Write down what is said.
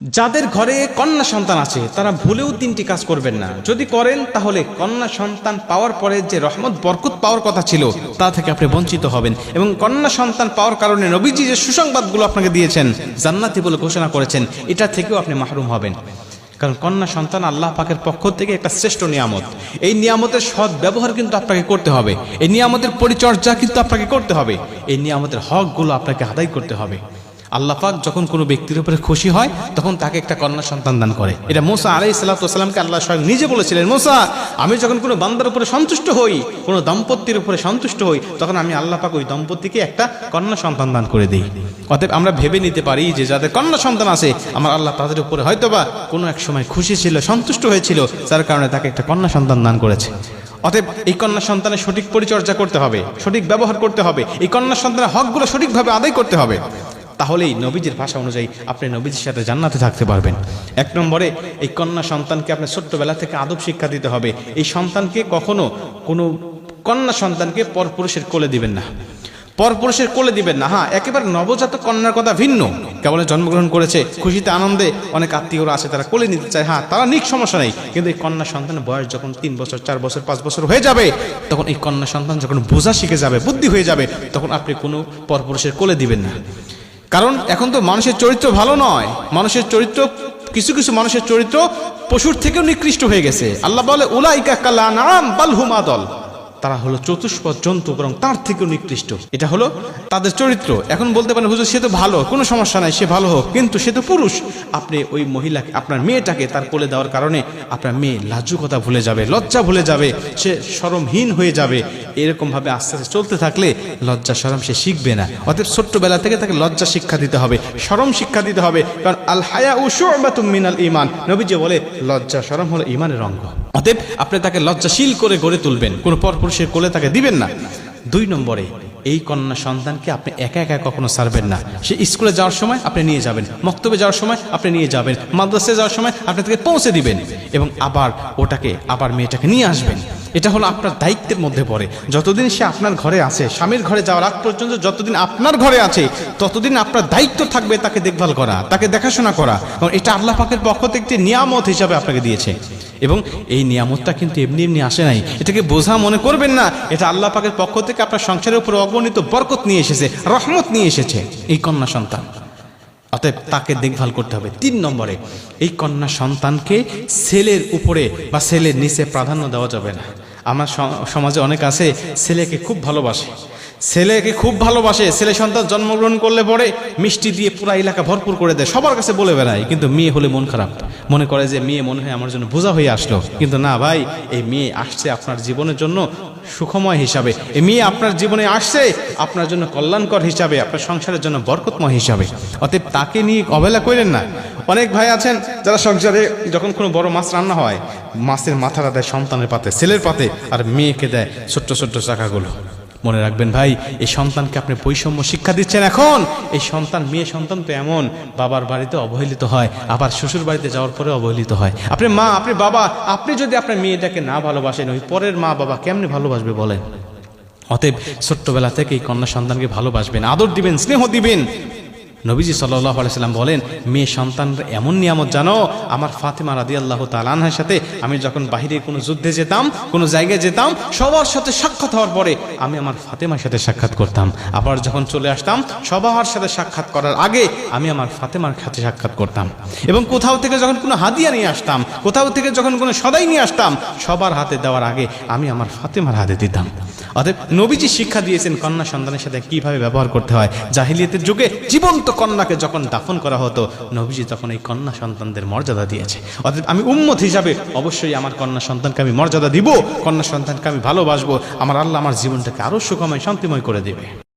যাদের ঘরে কন্যা সন্তান আছে তারা ভুলেও তিনটি কাজ করবেন না। যদি করেন তাহলে কন্যা সন্তান পাওয়ার পরে যে রহমত বরকত পাওয়ার কথা ছিল তা থেকে আপনি বঞ্চিত হবেন, এবং কন্যা সন্তান পাওয়ার কারণে নবীজি যে সুসংবাদগুলো আপনাকে দিয়েছেন, জান্নাতি বলে ঘোষণা করেছেন, এটা থেকেও আপনি মাহরুম হবেন। কারণ কন্যা সন্তান আল্লাহ পাকের পক্ষ থেকে একটা শ্রেষ্ঠ নিয়ামত। এই নিয়ামতের সৎ ব্যবহার কিন্তু আপনাকে করতে হবে, এই নিয়ামতের পরিচর্যা কিন্তু আপনাকে করতে হবে, এই নিয়ামতের হকগুলো আপনাকে আদায় করতে হবে। আল্লাহ পাক যখন কোনো ব্যক্তির উপরে খুশি হয় তখন তাকে একটা কন্যা সন্তান দান করে। এটা মুসা আলাইহিস সালাতু ওয়াস সালামকে আল্লাহ স্বয়ং নিজে বলেছিলেন, মুসা, আমি যখন কোনো বান্দার উপরে সন্তুষ্ট হই, কোনো দম্পতির উপরে সন্তুষ্ট হই, তখন আমি আল্লাহ পাক ওই দম্পতিকে একটা কন্যা সন্তান দান করে দিই। অতএব আমরা ভেবে নিতে পারি যে যাদের কন্যা সন্তান আছে, আমার আল্লাহ তাদের উপরে হয়তোবা কোনো এক সময় খুশি ছিল, সন্তুষ্ট হয়েছিল, যার কারণে তাকে একটা কন্যা সন্তান দান করেছে। অতএব এই কন্যা সন্তানের সঠিক পরিচর্যা করতে হবে, সঠিক ব্যবহার করতে হবে, এই কন্যা সন্তানের হকগুলো সঠিকভাবে আদায় করতে হবে। তাহলেই নবীজির ভাষা অনুযায়ী আপনি নবীজির সাথে জান্নাতে থাকতে পারবেন। এক নম্বরে, এই কন্যা সন্তানকে আপনি ছোট্টবেলা থেকে আদব শিক্ষা দিতে হবে। এই সন্তানকে কখনো কোনো কন্যা সন্তানকে পরপুরুষের কোলে দিবেন না, পরপুরুষের কোলে দিবেন না। হ্যাঁ, একেবারে নবজাত কন্যার কথা ভিন্ন, কেবল জন্মগ্রহণ করেছে, খুশিতে আনন্দে অনেক আত্মীয়রা আছে, তারা কোলে নিতে চায়, হ্যাঁ তারা নিক, সমস্যা নেই। কিন্তু এই কন্যা সন্তানের বয়স যখন 3 বছর, 4 বছর, 5 বছর হয়ে যাবে, তখন এই কন্যা সন্তান যখন বোঝা শিখে যাবে, বুদ্ধি হয়ে যাবে, তখন আপনি কোনো পরপুরুষের কোলে দিবেন না। কারণ এখন তো মানুষের চরিত্র ভালো নয়, মানুষের চরিত্র, কিছু কিছু মানুষের চরিত্র পশুর থেকেও নিকৃষ্ট হয়ে গেছে। আল্লাহ বলে, উলাইকা কাল আনআম বাল হুম আদল, তারা হলো চতুষ্পদ জন্তু, বরং তার থেকেও নিকৃষ্ট। এটা হলো তাদের চরিত্র। এখন বলতে পারেন, হুজুর সে তো ভালো, কোনো সমস্যা নাই, সে ভালো হোক, কিন্তু সে তো পুরুষ। আপনি ওই মহিলাকে, আপনার মেয়েটাকে তার কোলে দেওয়ার কারণে আপনার মেয়ে লাজুকতা ভুলে যাবে, লজ্জা ভুলে যাবে, সে শরমহীন হয়ে যাবে। এরকমভাবে আস্তে আস্তে চলতে থাকলে লজ্জা শরম সে শিখবে না। অতএব ছোট্টবেলা থেকে তাকে লজ্জা শিক্ষা দিতে হবে, শরম শিক্ষা দিতে হবে। কারণ আল হায়াউ শু'বাতুম মিনাল ঈমান, নবীজি বলে লজ্জা শরম হলো ঈমানের অঙ্গ। অতএব আপনি তাকে লজ্জাশীল করে গড়ে তুলবেন, কোনো পরপুরুষের কোলে তাকে দিবেন না। 2 নম্বরে, এই কন্যা সন্তানকে আপনি একা একা কখনো ছাড়বেন না। সে স্কুলে যাওয়ার সময় আপনি নিয়ে যাবেন, মক্তবে যাওয়ার সময় আপনি নিয়ে যাবেন, মাদ্রাসায় যাওয়ার সময় আপনি তাকে পৌঁছে দিবেন, এবং আবার মেয়েটাকে নিয়ে আসবেন। এটা হলো আপনার দায়িত্বের মধ্যে পড়ে। যতদিন সে আপনার ঘরে আছে, স্বামীর ঘরে যাওয়ার আগ পর্যন্ত যতদিন আপনার ঘরে আছে, ততদিন আপনার দায়িত্ব থাকবে তাকে দেখভাল করা, তাকে দেখাশোনা করা। কারণ এটা আল্লাহ পাকের পক্ষ থেকে একটি নিয়ামত হিসাবে আপনাকে দিয়েছে, এবং এই নিয়ামতটা কিন্তু এমনি এমনি আসে নাই। এটাকে বোঝা মনে করবেন না, এটা আল্লাহ পাকের পক্ষ থেকে আপনার সংসারের উপর অগণিত বরকত নিয়ে এসেছে, রহমত নিয়ে এসেছে এই কন্যা সন্তান। অতএব তাকে দেখভাল করতে হবে। 3 নম্বরে, এই কন্যা সন্তানকে ছেলের উপরে বা ছেলের নিচে প্রাধান্য দেওয়া যাবে না। আমার সমাজে অনেক আছে, ছেলেকে খুব ভালোবাসে, ছেলে সন্তান জন্মগ্রহণ করলে পরে মিষ্টি দিয়ে পুরা এলাকা ভরপুর করে দেয়, সবার কাছে বলে বেড়ায়। কিন্তু মেয়ে হলে মন খারাপ, মনে করে যে মেয়ে মনে হয় আমার জন্য বোঝা হয়ে আসলো। কিন্তু না ভাই, এই মেয়ে আসছে আপনার জীবনের জন্য সুখময় হিসাবে, এই মেয়ে আপনার জীবনে আসছে আপনার জন্য কল্যাণকর হিসাবে, আপনার সংসারের জন্য বরকতময় হিসাবে। অতএব তাকে নিয়ে অবহেলা করেন না। অনেক ভাই আছেন যারা সংসারে যখন কোনো বড় মাছ রান্না হয়, মাছের মাথাটা দেয় সন্তানের পাতে, ছেলের পাতে, আর মেয়েকে দেয় ছোট্ট ছোট্ট চাকাগুলো। মনে রাখবেন ভাই, এই সন্তানকে আপনি বৈষম্য শিক্ষা দিচ্ছেন। এখন এই সন্তান, মেয়ে সন্তান তো এমন, বাবার বাড়িতে অবহেলিত হয়, আবার শ্বশুর বাড়িতে যাওয়ার পরে অবহেলিত হয়। আপনি মা, আপনি বাবা, আপনি যদি আপনার মেয়েটাকে না ভালোবাসেন, ওই পরের মা বাবা কেমনে ভালোবাসবে বলেন? অতএব ছোট্টবেলা থেকে এই কন্যা সন্তানকে ভালোবাসবেন, আদর দিবেন, স্নেহ দিবেন। নবীজি সাল্লাল্লাহু আলাইহি সাল্লাম বলেন, মেয়ে সন্তানরা এমন নিয়ামত, জানো, আমার ফাতেমা রাদিয়াল্লাহু তাআলা আনহার সাথে আমি যখন বাইরে কোনো যুদ্ধে যেতাম, কোনো জায়গায় যেতাম, সবার সাথে সাক্ষাৎ হওয়ার পরে আমি আমার ফাতেমার সাথে সাক্ষাৎ করতাম। আবার যখন চলে আসতাম, সবার সাথে সাক্ষাৎ করার আগে আমি আমার ফাতেমার সাথে সাক্ষাৎ করতাম। এবং কোথাও থেকে যখন কোনো হাদিয়া নিয়ে আসতাম, কোথাও থেকে যখন কোনো সদাই নিয়ে আসতাম, সবার হাতে দেওয়ার আগে আমি আমার ফাতেমার হাতে দিতাম। অতএব নবীজি শিক্ষা দিয়েছেন কন্যা সন্তানের সাথে কিভাবে ব্যবহার করতে হয়। জাহিলিয়াতের যুগে জীবন্ত কন্যাকে যখন দাফন করা হতো, নবীজি তখন এই কন্যা সন্তানদের মর্যাদা দিয়েছে। অতএব আমি উম্মত হিসাবে অবশ্যই আমার কন্যা সন্তানকে আমি মর্যাদা দিব, কন্যা সন্তানকে আমি ভালোবাসবো। আমার আল্লাহ আমার জীবনটাকে আরো সুখময়, শান্তিময় করে দিবে।